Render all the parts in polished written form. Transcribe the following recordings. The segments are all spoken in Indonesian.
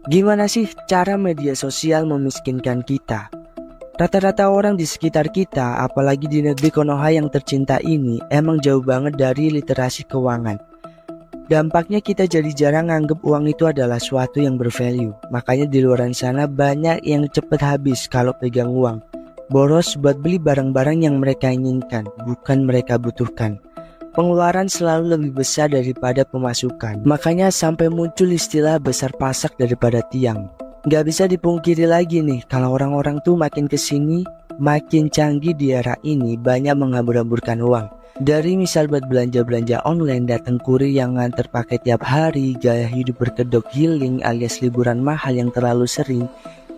Gimana sih cara media sosial memiskinkan kita? Rata-rata orang di sekitar kita, apalagi di negeri Konoha yang tercinta ini, emang jauh banget dari literasi keuangan. Dampaknya kita jadi jarang nganggep uang itu adalah suatu yang bervalue. Makanya di luar sana banyak yang cepet habis kalau pegang uang. Boros buat beli barang-barang yang mereka inginkan, bukan mereka butuhkan. Pengeluaran selalu lebih besar daripada pemasukan. Makanya sampai muncul istilah besar pasak daripada tiang. Gak bisa dipungkiri lagi nih, kalau orang-orang tuh makin kesini, makin canggih di era ini, banyak menghambur-hamburkan uang. Dari misal buat belanja-belanja online, datang kurir yang nganter pakai tiap hari, gaya hidup berkedok healing alias liburan mahal yang terlalu sering,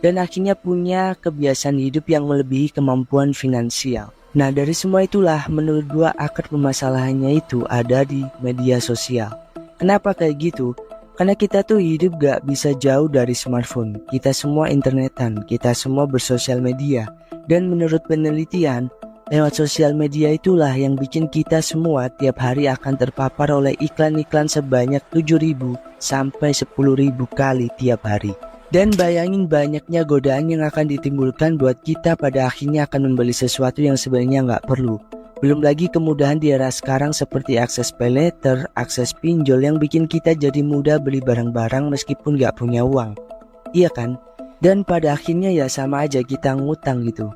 dan akhirnya punya kebiasaan hidup yang melebihi kemampuan finansial. Nah, dari semua itulah menurut gua akar permasalahannya itu ada di media sosial. Kenapa kayak gitu? Karena kita tuh hidup gak bisa jauh dari smartphone. Kita semua internetan, kita semua bersosial media. Dan menurut penelitian, lewat sosial media itulah yang bikin kita semua tiap hari akan terpapar oleh iklan-iklan sebanyak 7.000 sampai 10.000 kali tiap hari. Dan bayangin banyaknya godaan yang akan ditimbulkan buat kita pada akhirnya akan membeli sesuatu yang sebenarnya nggak perlu. Belum lagi kemudahan di era sekarang seperti akses pay later, akses pinjol yang bikin kita jadi mudah beli barang-barang meskipun nggak punya uang. Iya kan? Dan pada akhirnya ya sama aja kita ngutang gitu.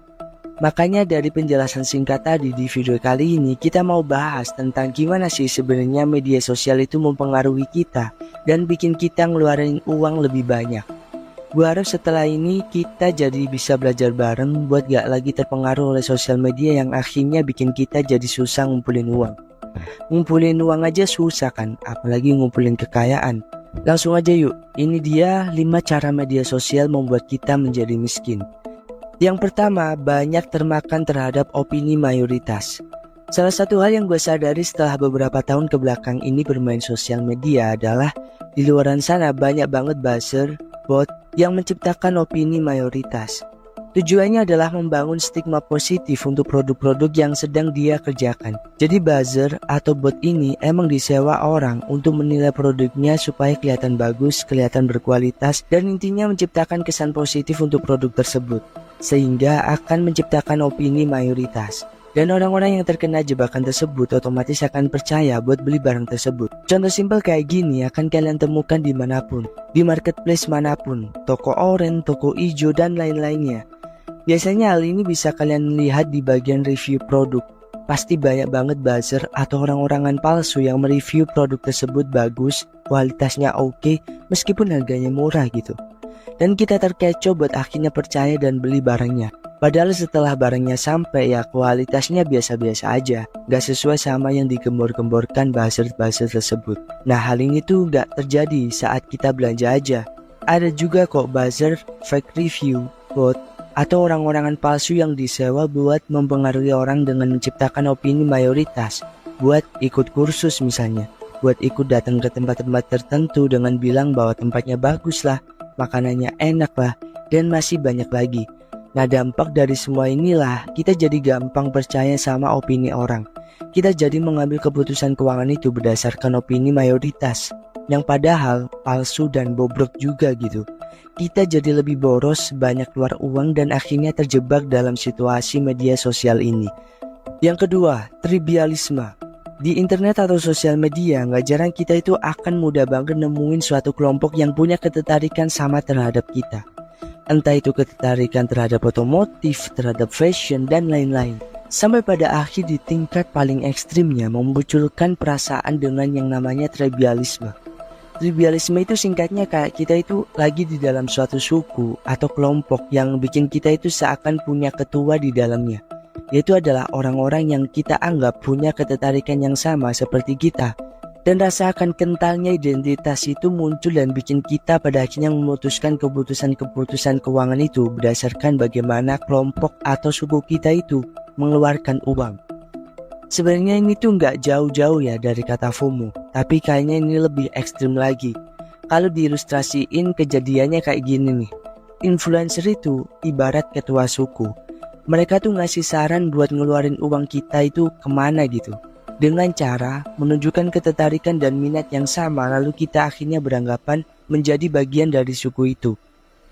Makanya dari penjelasan singkat tadi di video kali ini kita mau bahas tentang gimana sih sebenarnya media sosial itu mempengaruhi kita dan bikin kita ngeluarin uang lebih banyak. Gue harap setelah ini kita jadi bisa belajar bareng buat gak lagi terpengaruh oleh sosial media yang akhirnya bikin kita jadi susah ngumpulin uang. Ngumpulin uang aja susah kan, apalagi ngumpulin kekayaan. Langsung aja yuk, ini dia 5 cara media sosial membuat kita menjadi miskin. Yang pertama, banyak termakan terhadap opini mayoritas. Salah satu hal yang gue sadari setelah beberapa tahun kebelakang ini bermain sosial media adalah di luaran sana banyak banget buzzer, bot yang menciptakan opini mayoritas. Tujuannya adalah membangun stigma positif untuk produk-produk yang sedang dia kerjakan. Jadi buzzer atau bot ini emang disewa orang untuk menilai produknya supaya kelihatan bagus, kelihatan berkualitas, dan intinya menciptakan kesan positif untuk produk tersebut. Sehingga akan menciptakan opini mayoritas. Dan orang-orang yang terkena jebakan tersebut otomatis akan percaya buat beli barang tersebut. Contoh simpel kayak gini akan kalian temukan dimanapun, di marketplace manapun, toko oren, toko ijo, dan lain-lainnya. Biasanya hal ini bisa kalian lihat di bagian review produk. Pasti banyak banget buzzer atau orang-orangan palsu yang mereview produk tersebut bagus, kualitasnya oke, meskipun harganya murah gitu. Dan kita terkecoh buat akhirnya percaya dan beli barangnya. Padahal setelah barangnya sampai ya kualitasnya biasa-biasa aja, gak sesuai sama yang digembor-gemborkan buzzer-buzzer tersebut. Nah hal ini tuh gak terjadi saat kita belanja aja. Ada juga kok buzzer, fake review, bot, atau orang-orangan palsu yang disewa buat mempengaruhi orang dengan menciptakan opini mayoritas. Buat ikut kursus misalnya, buat ikut datang ke tempat-tempat tertentu dengan bilang bahwa tempatnya bagus lah, makanannya enak lah, dan masih banyak lagi. Nah dampak dari semua inilah kita jadi gampang percaya sama opini orang. Kita jadi mengambil keputusan keuangan itu berdasarkan opini mayoritas, yang padahal palsu dan bobrok juga gitu. Kita jadi lebih boros, banyak keluar uang, dan akhirnya terjebak dalam situasi media sosial ini. Yang kedua, trivialisme. Di internet atau sosial media gak jarang kita itu akan mudah banget nemuin suatu kelompok yang punya ketertarikan sama terhadap kita. Entah itu ketertarikan terhadap otomotif, terhadap fashion, dan lain-lain. Sampai pada akhir di tingkat paling ekstrimnya memunculkan perasaan dengan yang namanya trivialisme. Trivialisme itu singkatnya kayak kita itu lagi di dalam suatu suku atau kelompok yang bikin kita itu seakan punya ketua di dalamnya. Yaitu adalah orang-orang yang kita anggap punya ketertarikan yang sama seperti kita. Dan rasa akan kentalnya identitas itu muncul dan bikin kita pada akhirnya memutuskan keputusan-keputusan keuangan itu berdasarkan bagaimana kelompok atau suku kita itu mengeluarkan uang. Sebenarnya ini tuh nggak jauh-jauh ya dari kata FOMO, tapi kayaknya ini lebih ekstrim lagi. Kalau diilustrasiin kejadiannya kayak gini nih, influencer itu ibarat ketua suku. Mereka tuh ngasih saran buat ngeluarin uang kita itu kemana gitu. Dengan cara menunjukkan ketertarikan dan minat yang sama, lalu kita akhirnya beranggapan menjadi bagian dari suku itu.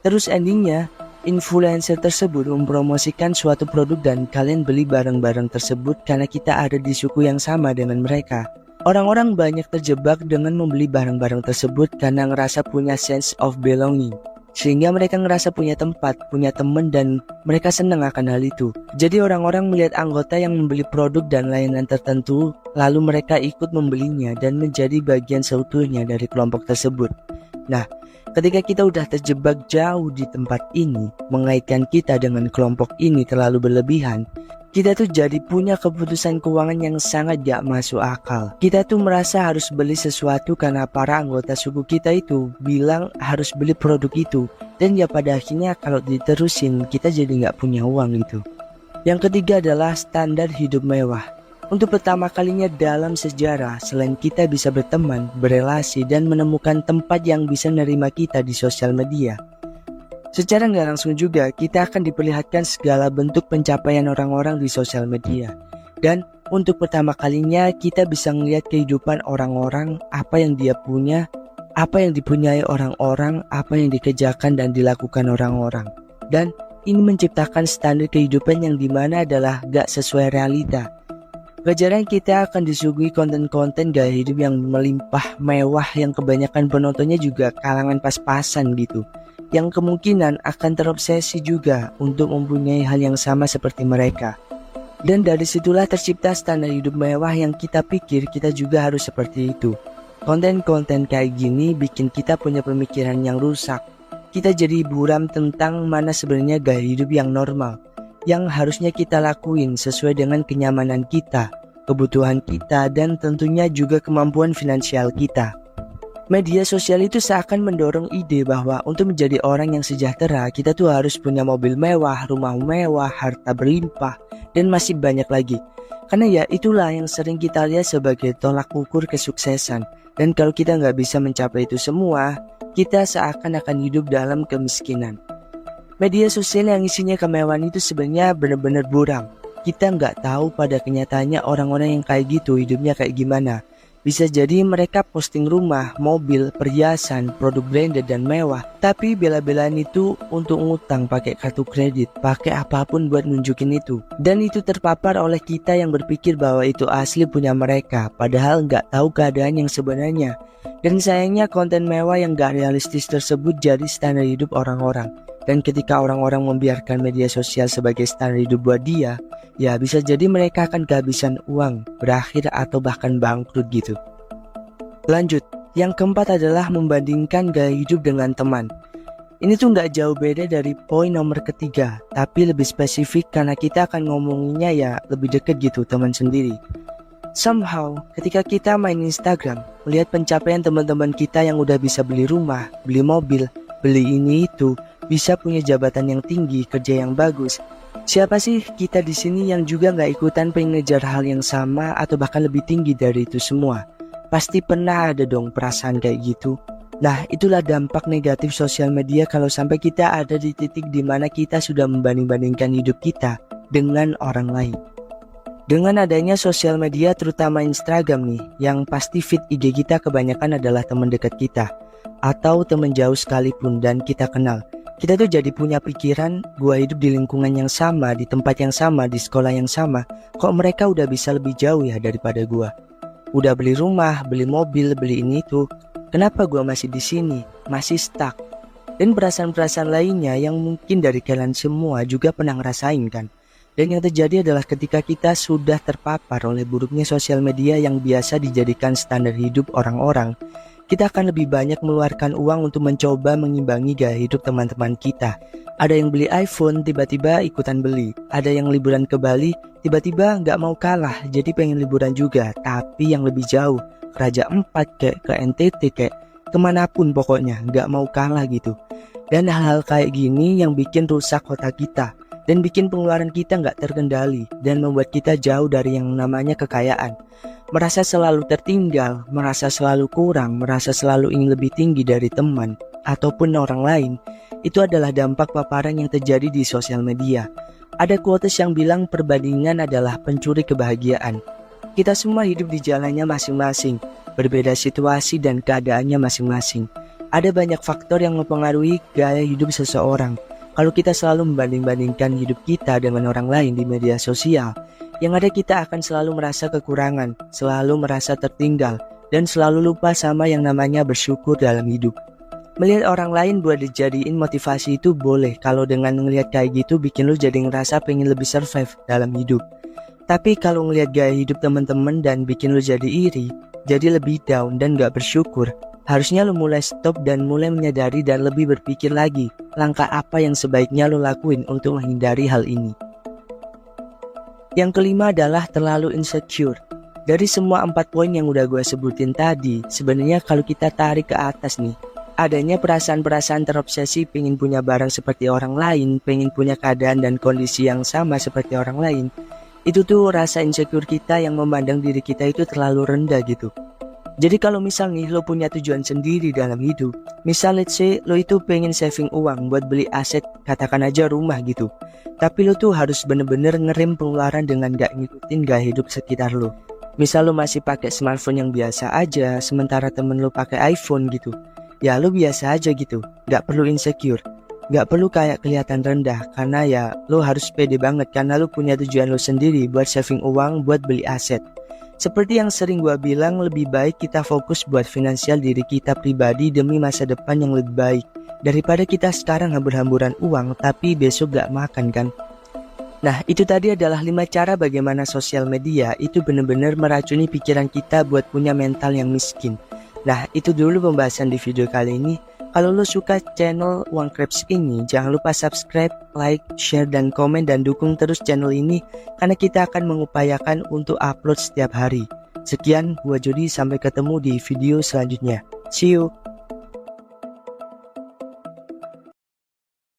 Terus endingnya, influencer tersebut mempromosikan suatu produk dan kalian beli barang-barang tersebut karena kita ada di suku yang sama dengan mereka. Orang-orang banyak terjebak dengan membeli barang-barang tersebut karena ngerasa punya sense of belonging. Sehingga mereka ngerasa punya tempat, punya teman, dan mereka senang akan hal itu. Jadi orang-orang melihat anggota yang membeli produk dan layanan tertentu, lalu mereka ikut membelinya dan menjadi bagian seutuhnya dari kelompok tersebut. Nah, ketika kita udah terjebak jauh di tempat ini, mengaitkan kita dengan kelompok ini terlalu berlebihan, kita tuh jadi punya keputusan keuangan yang sangat gak masuk akal. Kita tuh merasa harus beli sesuatu karena para anggota suku kita itu bilang harus beli produk itu. Dan ya pada akhirnya kalau diterusin kita jadi gak punya uang gitu. Yang ketiga adalah standar hidup mewah. Untuk pertama kalinya dalam sejarah, selain kita bisa berteman, berelasi, dan menemukan tempat yang bisa menerima kita di sosial media, secara nggak langsung juga kita akan diperlihatkan segala bentuk pencapaian orang-orang di sosial media. Dan untuk pertama kalinya kita bisa melihat kehidupan orang-orang, apa yang dia punya, apa yang dipunyai orang-orang, apa yang dikerjakan dan dilakukan orang-orang. Dan ini menciptakan standar kehidupan yang dimana adalah gak sesuai realita. Kejaran kita akan disuguhi konten-konten gaya hidup yang melimpah mewah yang kebanyakan penontonnya juga kalangan pas-pasan gitu, yang kemungkinan akan terobsesi juga untuk mempunyai hal yang sama seperti mereka. Dan dari situlah tercipta standar hidup mewah yang kita pikir kita juga harus seperti itu. Konten-konten kayak gini bikin kita punya pemikiran yang rusak. Kita jadi buram tentang mana sebenarnya gaya hidup yang normal, yang harusnya kita lakuin sesuai dengan kenyamanan kita, kebutuhan kita, dan tentunya juga kemampuan finansial kita. Media sosial itu seakan mendorong ide bahwa untuk menjadi orang yang sejahtera, kita tuh harus punya mobil mewah, rumah mewah, harta berlimpah, dan masih banyak lagi. Karena ya itulah yang sering kita lihat sebagai tolak ukur kesuksesan. Dan kalau kita nggak bisa mencapai itu semua, kita seakan akan hidup dalam kemiskinan. Media sosial yang isinya kemewahan itu sebenarnya benar-benar buram. Kita nggak tahu pada kenyataannya orang-orang yang kayak gitu hidupnya kayak gimana. Bisa jadi mereka posting rumah, mobil, perhiasan, produk branded dan mewah, tapi bela-belaan itu untuk ngutang pakai kartu kredit, pakai apapun buat nunjukin itu. Dan itu terpapar oleh kita yang berpikir bahwa itu asli punya mereka, padahal nggak tahu keadaan yang sebenarnya. Dan sayangnya konten mewah yang gak realistis tersebut jadi standar hidup orang-orang. Dan ketika orang-orang membiarkan media sosial sebagai standar hidup buat dia, ya bisa jadi mereka akan kehabisan uang, berakhir atau bahkan bangkrut gitu. Lanjut, yang keempat adalah membandingkan gaya hidup dengan teman. Ini tuh gak jauh beda dari poin nomor ketiga, tapi lebih spesifik karena kita akan ngomonginnya ya lebih deket gitu, teman sendiri. Somehow, ketika kita main Instagram, melihat pencapaian teman-teman kita yang udah bisa beli rumah, beli mobil, beli ini itu, bisa punya jabatan yang tinggi, kerja yang bagus. Siapa sih kita di sini yang juga nggak ikutan pengen ngejar hal yang sama atau bahkan lebih tinggi dari itu semua? Pasti pernah ada dong perasaan kayak gitu. Nah, itulah dampak negatif sosial media kalau sampai kita ada di titik dimana kita sudah membanding-bandingkan hidup kita dengan orang lain. Dengan adanya sosial media terutama Instagram nih, yang pasti feed IG kita kebanyakan adalah teman dekat kita atau teman jauh sekalipun dan kita kenal. Kita tuh jadi punya pikiran, gua hidup di lingkungan yang sama, di tempat yang sama, di sekolah yang sama. Kok mereka udah bisa lebih jauh ya daripada gua? Udah beli rumah, beli mobil, beli ini itu. Kenapa gua masih di sini, masih stuck? Dan perasaan-perasaan lainnya yang mungkin dari kalian semua juga pernah ngerasain kan? Dan yang terjadi adalah ketika kita sudah terpapar oleh buruknya sosial media yang biasa dijadikan standar hidup orang-orang, kita akan lebih banyak mengeluarkan uang untuk mencoba mengimbangi gaya hidup teman-teman kita. Ada yang beli iPhone, tiba-tiba ikutan beli. Ada yang liburan ke Bali, tiba-tiba nggak mau kalah, jadi pengen liburan juga, tapi yang lebih jauh. Ke Raja Empat kayak ke NTT kayak kemanapun pokoknya, nggak mau kalah gitu. Dan hal-hal kayak gini yang bikin rusak otak kita. Dan bikin pengeluaran kita nggak terkendali. Dan membuat kita jauh dari yang namanya kekayaan. Merasa selalu tertinggal, merasa selalu kurang, merasa selalu ingin lebih tinggi dari teman ataupun orang lain. Itu adalah dampak paparan yang terjadi di sosial media. Ada quotes yang bilang perbandingan adalah pencuri kebahagiaan. Kita semua hidup di jalannya masing-masing, berbeda situasi dan keadaannya masing-masing. Ada banyak faktor yang mempengaruhi gaya hidup seseorang. Kalau kita selalu membanding-bandingkan hidup kita dengan orang lain di media sosial, yang ada kita akan selalu merasa kekurangan, selalu merasa tertinggal, dan selalu lupa sama yang namanya bersyukur dalam hidup. Melihat orang lain buat dijadiin motivasi itu boleh, kalau dengan ngelihat kayak gitu bikin lu jadi ngerasa pengen lebih survive dalam hidup. Tapi kalau ngelihat gaya hidup teman-teman dan bikin lu jadi iri, jadi lebih down dan gak bersyukur, harusnya lu mulai stop dan mulai menyadari dan lebih berpikir lagi langkah apa yang sebaiknya lu lakuin untuk menghindari hal ini. Yang kelima adalah terlalu insecure. Dari semua 4 poin yang udah gue sebutin tadi, sebenarnya kalau kita tarik ke atas nih, adanya perasaan-perasaan terobsesi pengen punya barang seperti orang lain, pengen punya keadaan dan kondisi yang sama seperti orang lain. Itu tuh rasa insecure kita yang memandang diri kita itu terlalu rendah gitu. Jadi kalau misal nih lo punya tujuan sendiri dalam hidup, misal let's say lo itu pengen saving uang buat beli aset, katakan aja rumah gitu. Tapi lo tuh harus bener-bener ngerem pengeluaran dengan gak ngikutin gaya hidup sekitar lo. Misal lo masih pakai smartphone yang biasa aja, sementara temen lo pakai iPhone gitu. Ya lo biasa aja gitu, gak perlu insecure. Gak perlu kayak kelihatan rendah, karena ya lo harus pede banget karena lo punya tujuan lo sendiri buat saving uang buat beli aset. Seperti yang sering gua bilang, lebih baik kita fokus buat finansial diri kita pribadi demi masa depan yang lebih baik, daripada kita sekarang hambur-hamburan uang tapi besok gak makan kan. Nah itu tadi adalah 5 cara bagaimana sosial media itu benar-benar meracuni pikiran kita buat punya mental yang miskin. Nah itu dulu pembahasan di video kali ini. Kalau lo suka channel Uang Krebs ini, jangan lupa subscribe, like, share, dan komen, dan dukung terus channel ini karena kita akan mengupayakan untuk upload setiap hari. Sekian, gua Jody, sampai ketemu di video selanjutnya. See you!